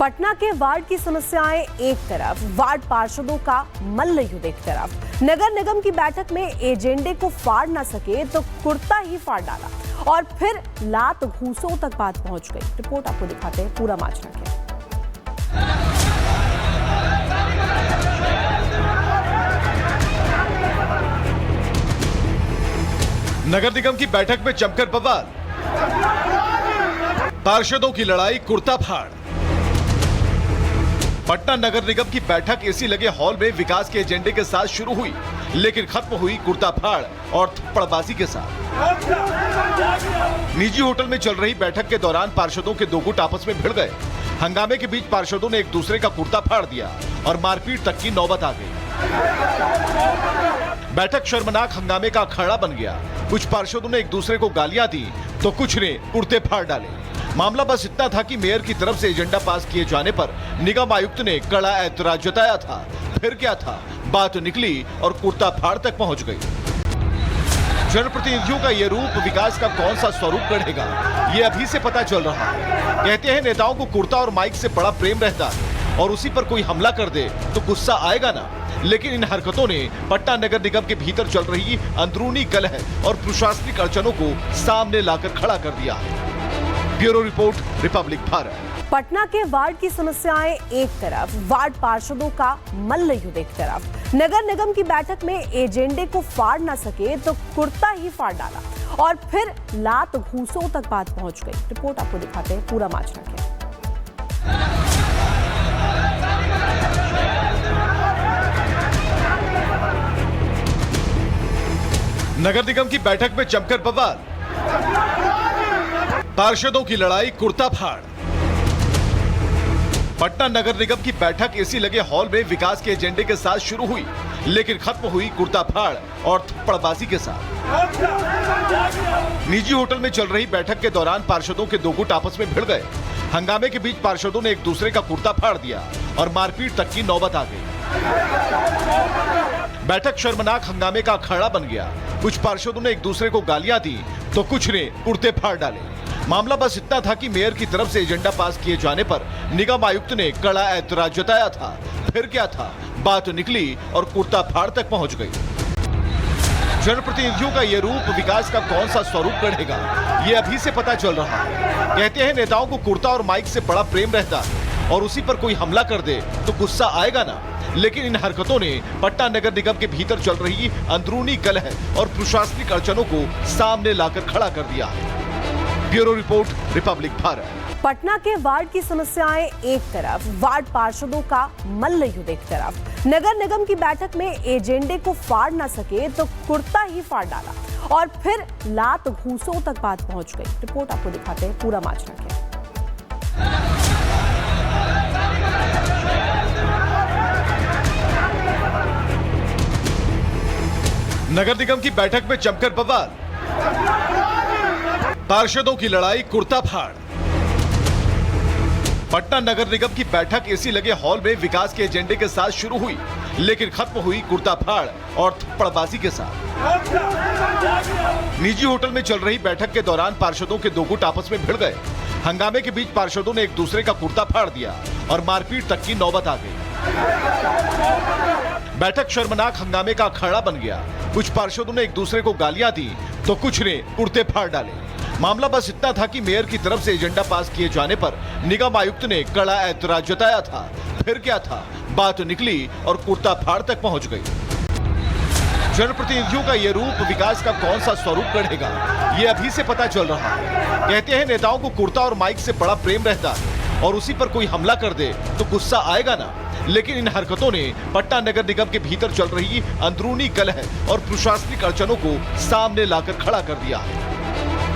पटना के वार्ड की समस्याएं एक तरफ, वार्ड पार्षदों का मल्ल युद्ध एक तरफ। नगर निगम की बैठक में एजेंडे को फाड़ ना सके तो कुर्ता ही फाड़ डाला और फिर लात घूसों तक बात पहुंच गई। रिपोर्ट आपको दिखाते हैं पूरा माजरा क्या। नगर निगम की बैठक में जमकर बवाल, पार्षदों की लड़ाई कुर्ता फाड़। पटना नगर निगम की बैठक एसी लगे हॉल में विकास के एजेंडे के साथ शुरू हुई, लेकिन खत्म हुई कुर्ता फाड़ और थप्पड़बाजी के साथ। निजी होटल में चल रही बैठक के दौरान पार्षदों के दो गुट आपस में भिड़ गए। हंगामे के बीच पार्षदों ने एक दूसरे का कुर्ता फाड़ दिया और मारपीट तक की नौबत आ गई। बैठक शर्मनाक हंगामे का अखाड़ा बन गया। कुछ पार्षदों ने एक दूसरे को गालियां दी तो कुछ ने कुर्ते फाड़ डाले। मामला बस इतना था कि मेयर की तरफ से एजेंडा पास किए जाने पर निगम आयुक्त ने कड़ा ऐतराज जताया था। फिर क्या था, बात निकली और कुर्ता फाड़ तक पहुंच गई। जनप्रतिनिधियों का ये रूप विकास का कौन सा स्वरूप गढ़ेगा, ये अभी से पता चल रहा है। कहते हैं नेताओं को कुर्ता और माइक से बड़ा प्रेम रहता है और उसी पर कोई हमला कर दे तो गुस्सा आएगा ना। लेकिन इन हरकतों ने पटना नगर निगम के भीतर चल रही अंदरूनी कलह और प्रशासनिक अड़चनों को सामने लाकर खड़ा कर दिया। Bureau report, Republic Bharat. Patna के वार्ड की समस्याएं एक तरफ, वार्ड पार्षदों का मल्ल युद्ध एक तरफ। नगर निगम की बैठक में एजेंडे को फाड़ ना सके तो कुर्ता ही फाड़ डाला और फिर लात घूसों तक बात पहुंच गई। रिपोर्ट आपको दिखाते हैं पूरा माजरा क्या। नगर निगम की बैठक में जमकर बवाल, पार्षदों की लड़ाई कुर्ता फाड़। पटना नगर निगम की बैठक एसी लगे हॉल में विकास के एजेंडे के साथ शुरू हुई, लेकिन खत्म हुई कुर्ता फाड़ और थप्पड़बाजी के साथ। निजी होटल में चल रही बैठक के दौरान पार्षदों के दो गुट आपस में भिड़ गए। हंगामे के बीच पार्षदों ने एक दूसरे का कुर्ता फाड़ दिया और मारपीट तक की नौबत आ गई। बैठक शर्मनाक हंगामे का अखाड़ा बन गया। कुछ पार्षदों ने एक दूसरे को गालियां दी तो कुछ ने कुर्ते फाड़ डाले। मामला बस इतना था कि मेयर की तरफ से एजेंडा पास किए जाने पर निगम आयुक्त ने कड़ा ऐतराज जताया था। फिर क्या था, बात निकली और कुर्ता फाड़ तक पहुंच गई। जनप्रतिनिधियों का ये रूप विकास का कौन सा स्वरूप गढ़ेगा, ये अभी से पता चल रहा है। कहते हैं नेताओं को कुर्ता और माइक से बड़ा प्रेम रहता है और उसी पर कोई हमला कर दे तो गुस्सा आएगा ना। लेकिन इन हरकतों ने पटना नगर निगम के भीतर चल रही अंदरूनी कलह और प्रशासनिक अड़चनों को सामने लाकर खड़ा कर दिया। Bureau report, Republic Bharat. Patna के वार्ड की समस्याएं एक तरफ, वार्ड पार्षदों का मल्ल युद्ध एक तरफ। नगर निगम की बैठक में एजेंडे को फाड़ ना सके तो कुर्ता ही फाड़ डाला और फिर लात घूसों तक बात पहुंच गई। रिपोर्ट आपको दिखाते हैं पूरा माजरा क्या। नगर निगम की बैठक में जमकर बवाल, पार्षदों की लड़ाई कुर्ता फाड़। पटना नगर निगम की बैठक एसी लगे हॉल में विकास के एजेंडे के साथ शुरू हुई, लेकिन खत्म हुई कुर्ता फाड़ और थप्पड़बाजी के साथ। निजी होटल में चल रही बैठक के दौरान पार्षदों के दो गुट आपस में भिड़ गए। हंगामे के बीच पार्षदों ने एक दूसरे का कुर्ता फाड़ दिया और मारपीट तक की नौबत आ गई। बैठक शर्मनाक हंगामे का अखाड़ा बन गया। कुछ पार्षदों ने एक दूसरे को गालियां दी तो कुछ ने कुर्ते फाड़ डाले। मामला बस इतना था कि मेयर की तरफ से एजेंडा पास किए जाने पर निगम आयुक्त ने कड़ा ऐतराज जताया था। फिर क्या था, बात निकली और कुर्ता फाड़ तक पहुंच गई। जनप्रतिनिधियों का ये रूप विकास का कौन सा स्वरूप गढ़ेगा, ये अभी से पता चल रहा है। कहते हैं नेताओं को कुर्ता और माइक से बड़ा प्रेम रहता है और उसी पर कोई हमला कर दे तो गुस्सा आएगा ना। लेकिन इन हरकतों ने पटना नगर निगम के भीतर चल रही अंदरूनी कलह और प्रशासनिक अड़चनों को सामने लाकर खड़ा कर दिया।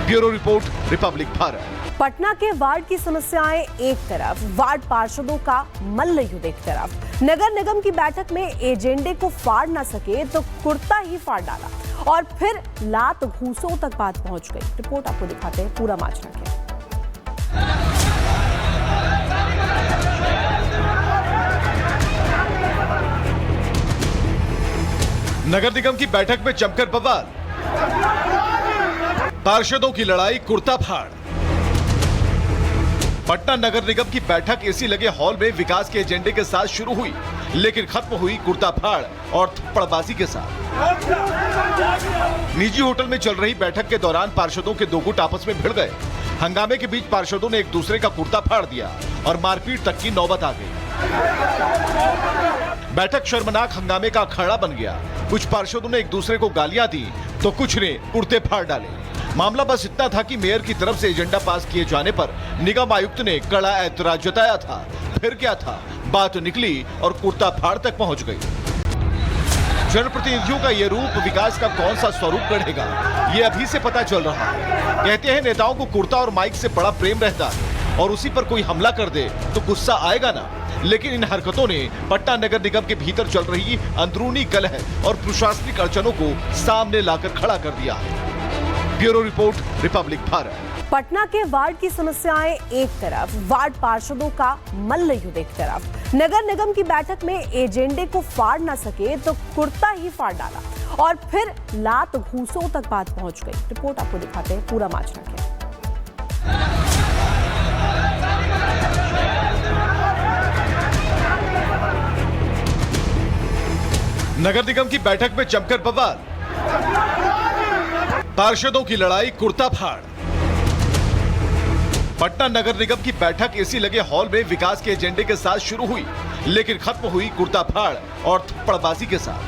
Bureau report, Republic Bharat. Patna के वार्ड की समस्याएं एक तरफ, वार्ड पार्षदों का मल्ल युद्ध एक तरफ। नगर निगम की बैठक में एजेंडे को फाड़ ना सके तो कुर्ता ही फाड़ डाला और फिर लात घूसों तक बात पहुंच गई। रिपोर्ट आपको दिखाते हैं पूरा माजरा क्या। नगर निगम की बैठक में जमकर बवाल, पार्षदों की लड़ाई कुर्ता फाड़। पटना नगर निगम की बैठक एसी लगे हॉल में विकास के एजेंडे के साथ शुरू हुई, लेकिन खत्म हुई कुर्ताफाड़ और थप्पड़बाजी के साथ। निजी होटल में चल रही बैठक के दौरान पार्षदों के दो गुट आपस में भिड़ गए। हंगामे के बीच पार्षदों ने एक दूसरे का कुर्ता फाड़ दिया और मारपीट तक की नौबत आ गई। बैठक शर्मनाक हंगामे का अखाड़ा बन गया। कुछ पार्षदों ने एक दूसरे को गालियां दी तो कुछ ने कुर्ते फाड़ डाले। मामला बस इतना था कि मेयर की तरफ से एजेंडा पास किए जाने पर निगम आयुक्त ने कड़ा ऐतराज जताया था। फिर क्या था, बात निकली और कुर्ता फाड़ तक पहुंच गई। जनप्रतिनिधियों का ये रूप विकास का कौन सा स्वरूप गढ़ेगा, ये अभी से पता चल रहा है। कहते हैं नेताओं को कुर्ता और माइक से बड़ा प्रेम रहता है और उसी पर कोई हमला कर दे तो गुस्सा आएगा ना। लेकिन इन हरकतों ने पटना नगर निगम के भीतर चल रही अंदरूनी कलह और प्रशासनिक अड़चनों को सामने लाकर खड़ा कर दिया है। Bureau report, Republic Bharat. Patna के वार्ड की समस्याएं एक तरफ, वार्ड पार्षदों का मल्ल युद्ध एक तरफ। नगर निगम की बैठक में एजेंडे को फाड़ ना सके तो कुर्ता ही फाड़ डाला और फिर लात घूसों तक बात पहुंच गई। रिपोर्ट आपको दिखाते हैं पूरा माजरा क्या। नगर निगम की बैठक में जमकर बवाल, पार्षदों की लड़ाई कुर्ता फाड़। पटना नगर निगम की बैठक एसी लगे हॉल में विकास के एजेंडे के साथ शुरू हुई, लेकिन खत्म हुई कुर्ता फाड़ और थप्पड़बाजी के साथ।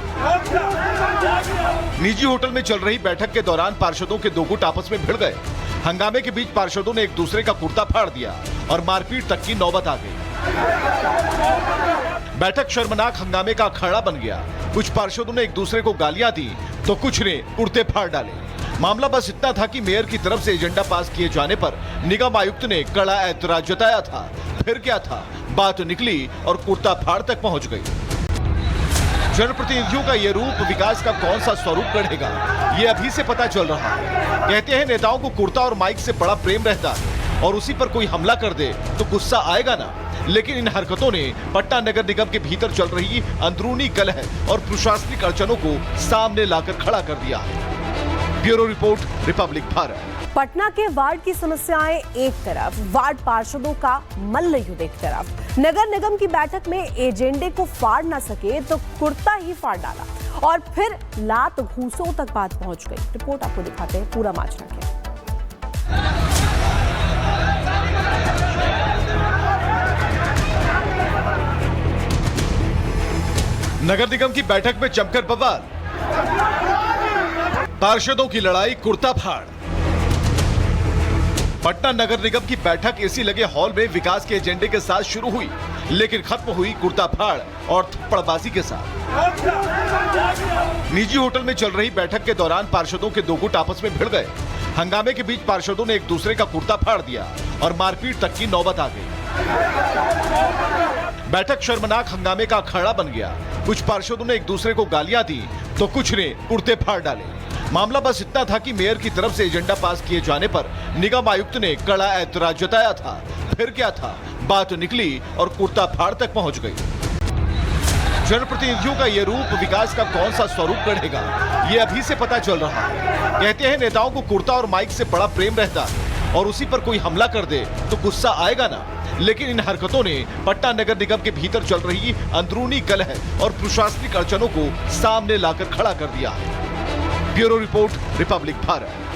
निजी होटल में चल रही बैठक के दौरान पार्षदों के दो गुट आपस में भिड़ गए। हंगामे के बीच पार्षदों ने एक दूसरे का कुर्ता फाड़ दिया और मारपीट तक की नौबत आ गई। बैठक शर्मनाक हंगामे का अखाड़ा बन गया। कुछ पार्षदों ने एक दूसरे को गालियां दी तो कुछ ने कुर्ते फाड़ डाले। मामला बस इतना था कि मेयर की तरफ से एजेंडा पास किए जाने पर निगम आयुक्त ने कड़ा ऐतराज जताया था। फिर क्या था, बात निकली और कुर्ता फाड़ तक पहुंच गई। जनप्रतिनिधियों का ये रूप विकास का कौन सा स्वरूप गढ़ेगा, ये अभी से पता चल रहा है। कहते हैं नेताओं को कुर्ता और माइक से बड़ा प्रेम रहता है और उसी पर कोई हमला कर दे तो गुस्सा आएगा ना। लेकिन इन हरकतों ने पटना नगर निगम के भीतर चल रही अंदरूनी कलह और प्रशासनिक अड़चनों को सामने लाकर खड़ा कर दिया है। Bureau report, Republic Bharat. Patna के वार्ड की समस्याएं एक तरफ, वार्ड पार्षदों का मल्ल युद्ध एक तरफ। नगर निगम की बैठक में एजेंडे को फाड़ ना सके तो कुर्ता ही फाड़ डाला और फिर लात घूसों तक बात पहुंच गई। रिपोर्ट आपको दिखाते हैं पूरा माजरा क्या। नगर निगम की बैठक में जमकर बवाल, पार्षदों की लड़ाई कुर्ता फाड़। पटना नगर निगम की बैठक एसी लगे हॉल में विकास के एजेंडे के साथ शुरू हुई, लेकिन खत्म हुई कुर्ता फाड़ और थप्पड़बाजी के साथ। निजी होटल में चल रही बैठक के दौरान पार्षदों के दो गुट आपस में भिड़ गए। हंगामे के बीच पार्षदों ने एक दूसरे का कुर्ता फाड़ दिया और मारपीट तक की नौबत आ गई। बैठक शर्मनाक हंगामे का अखाड़ा बन गया। कुछ पार्षदों ने एक दूसरे को गालियां दी तो कुछ ने कुर्ते फाड़ डाले। मामला बस इतना था कि मेयर की तरफ से एजेंडा पास किए जाने पर निगम आयुक्त ने कड़ा ऐतराज जताया था। फिर क्या था, बात निकली और कुर्ता फाड़ तक पहुंच गई। जनप्रतिनिधियों का ये रूप विकास का कौन सा स्वरूप गढ़ेगा, ये अभी से पता चल रहा है। कहते हैं नेताओं को कुर्ता और माइक से बड़ा प्रेम रहता है और उसी पर कोई हमला कर दे तो गुस्सा आएगा ना। लेकिन इन हरकतों ने पटना नगर निगम के भीतर चल रही अंदरूनी कलह और प्रशासनिक अड़चनों को सामने लाकर खड़ा कर दिया है। Bureau report, Republic Bharat.